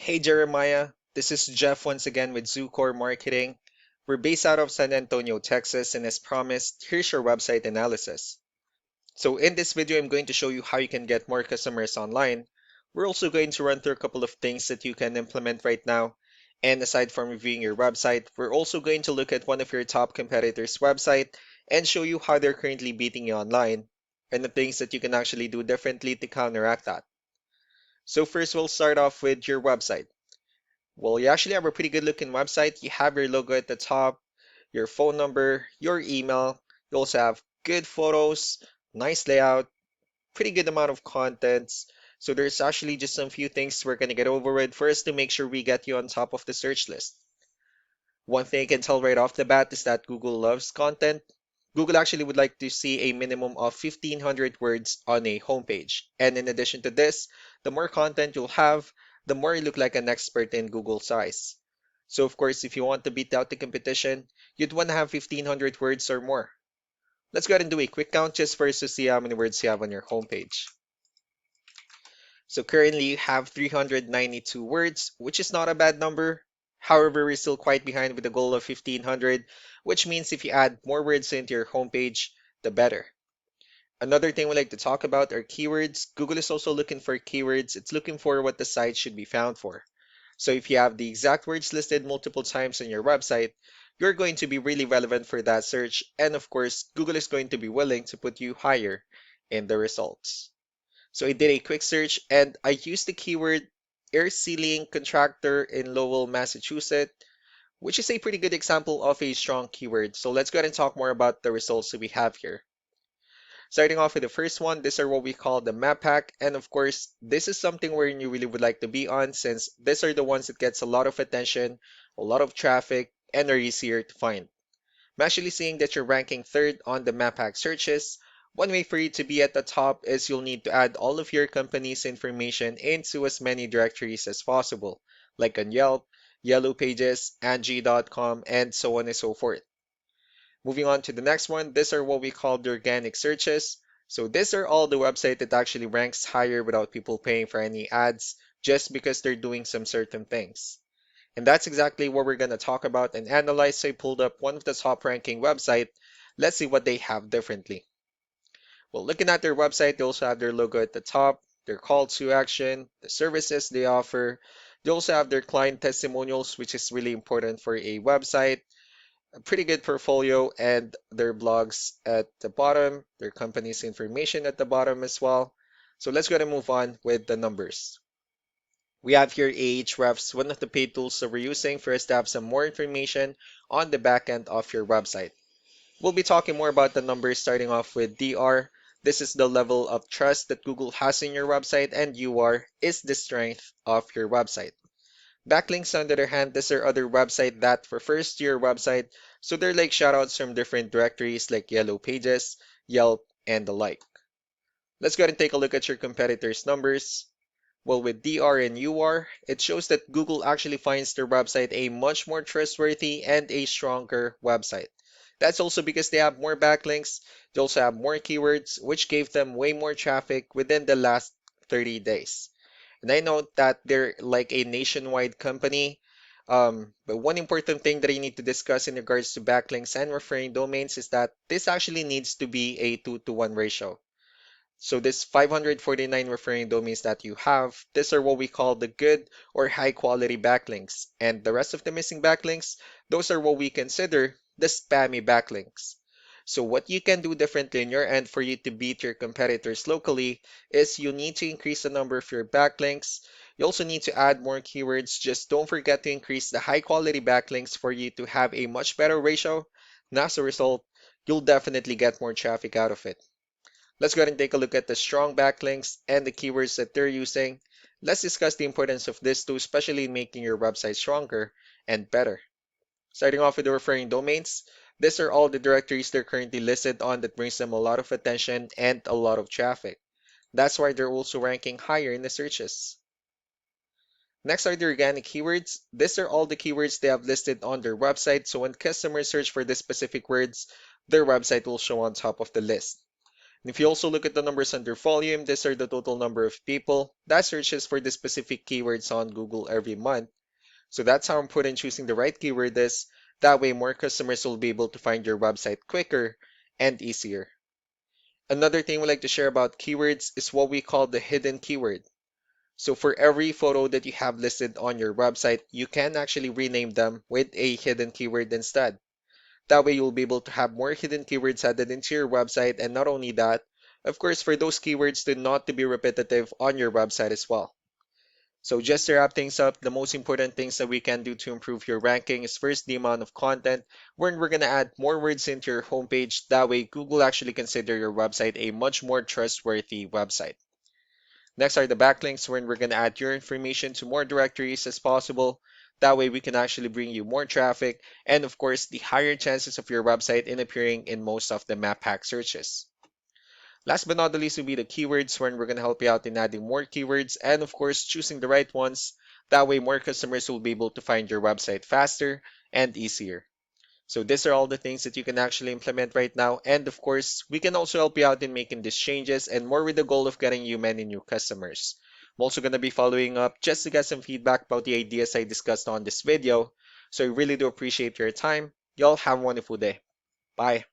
Hey Jeremiah, this is Jeff once again with ZooCore Marketing. We're based out of San Antonio, Texas, and as promised, here's your website analysis. So in this video, I'm going to show you how you can get more customers online. We're also going to run through a couple of things that you can implement right now. And aside from reviewing your website, we're also going to look at one of your top competitors' website and show you how they're currently beating you online and the things that you can actually do differently to counteract that. So first, we'll start off with your website. Well, you actually have a pretty good looking website. You have your logo at the top, your phone number, your email. You also have good photos, nice layout, pretty good amount of contents. So there's actually just some few things we're gonna get over with first to make sure we get you on top of the search list. One thing I can tell right off the bat is that Google loves content. Google actually would like to see a minimum of 1,500 words on a homepage. And in addition to this, the more content you'll have, the more you look like an expert in Google's eyes. So of course, if you want to beat out the competition, you'd want to have 1,500 words or more. Let's go ahead and do a quick count just first to see how many words you have on your homepage. So currently you have 392 words, which is not a bad number. However, we're still quite behind with the goal of 1500, which means if you add more words into your homepage, the better. Another thing we like to talk about are keywords. Google is also looking for keywords. It's looking for what the site should be found for. So if you have the exact words listed multiple times on your website, you're going to be really relevant for that search. And of course, Google is going to be willing to put you higher in the results. So I did a quick search and I used the keyword air sealing contractor in Lowell, Massachusetts, which is a pretty good example of a strong keyword. So let's go ahead and talk more about the results that we have here. Starting off with the first one, these are what we call the map pack. And of course, this is something where you really would like to be on since these are the ones that gets a lot of attention, a lot of traffic, and are easier to find. I'm actually seeing that you're ranking third on the map pack searches. One way for you to be at the top is you'll need to add all of your company's information into as many directories as possible, like on Yelp, Yellow Pages, Angie.com, and so on and so forth. Moving on to the next one, these are what we call the organic searches. So these are all the website that actually ranks higher without people paying for any ads, just because they're doing some certain things. And that's exactly what we're going to talk about and analyze. So I pulled up one of the top ranking website. Let's see what they have differently. Well, looking at their website, they also have their logo at the top, their call to action, the services they offer. They also have their client testimonials, which is really important for a website, a pretty good portfolio, and their blogs at the bottom, their company's information at the bottom as well. So let's go ahead and move on with the numbers. We have here Ahrefs, one of the paid tools that we're using for us to have some more information on the back end of your website. We'll be talking more about the numbers starting off with DR. This is the level of trust that Google has in your website, and UR is the strength of your website. Backlinks, on the other hand, these are other websites that refers to your website, so they're like shoutouts from different directories like Yellow Pages, Yelp, and the like. Let's go ahead and take a look at your competitors' numbers. Well, with DR and UR, it shows that Google actually finds their website a much more trustworthy and a stronger website. That's also because they have more backlinks, they also have more keywords, which gave them way more traffic within the last 30 days. And I know that they're like a nationwide company, but one important thing that I need to discuss in regards to backlinks and referring domains is that this actually needs to be a 2-to-1 ratio. So this 549 referring domains that you have, these are what we call the good or high quality backlinks. And the rest of the missing backlinks, those are what we consider the spammy backlinks. So what you can do differently on your end for you to beat your competitors locally is you need to increase the number of your backlinks. You also need to add more keywords. Just don't forget to increase the high quality backlinks for you to have a much better ratio. And as a result, you'll definitely get more traffic out of it. Let's go ahead and take a look at the strong backlinks and the keywords that they're using. Let's discuss the importance of this too, especially in making your website stronger and better. Starting off with the referring domains, these are all the directories they're currently listed on that brings them a lot of attention and a lot of traffic. That's why they're also ranking higher in the searches. Next are the organic keywords. These are all the keywords they have listed on their website, so when customers search for these specific words, their website will show on top of the list. If you also look at the numbers under volume, these are the total number of people that searches for the specific keywords on Google every month. So that's how important choosing the right keyword is. That way, more customers will be able to find your website quicker and easier. Another thing we like to share about keywords is what we call the hidden keyword. So for every photo that you have listed on your website, you can actually rename them with a hidden keyword instead. That way you'll be able to have more hidden keywords added into your website, and not only that, of course, for those keywords to not to be repetitive on your website as well. So just to wrap things up, the most important things that we can do to improve your ranking is first the amount of content, where we're going to add more words into your homepage. That way Google actually consider your website a much more trustworthy website. Next are the backlinks, where we're going to add your information to more directories as possible. That way we can actually bring you more traffic and of course the higher chances of your website in appearing in most of the map hack searches. Last but not the least will be the keywords, where we're going to help you out in adding more keywords and of course choosing the right ones. That way more customers will be able to find your website faster and easier. So these are all the things that you can actually implement right now. And of course, we can also help you out in making these changes and more with the goal of getting you many new customers. I'm also going to be following up just to get some feedback about the ideas I discussed on this video. So I really do appreciate your time. Y'all have a wonderful day. Bye.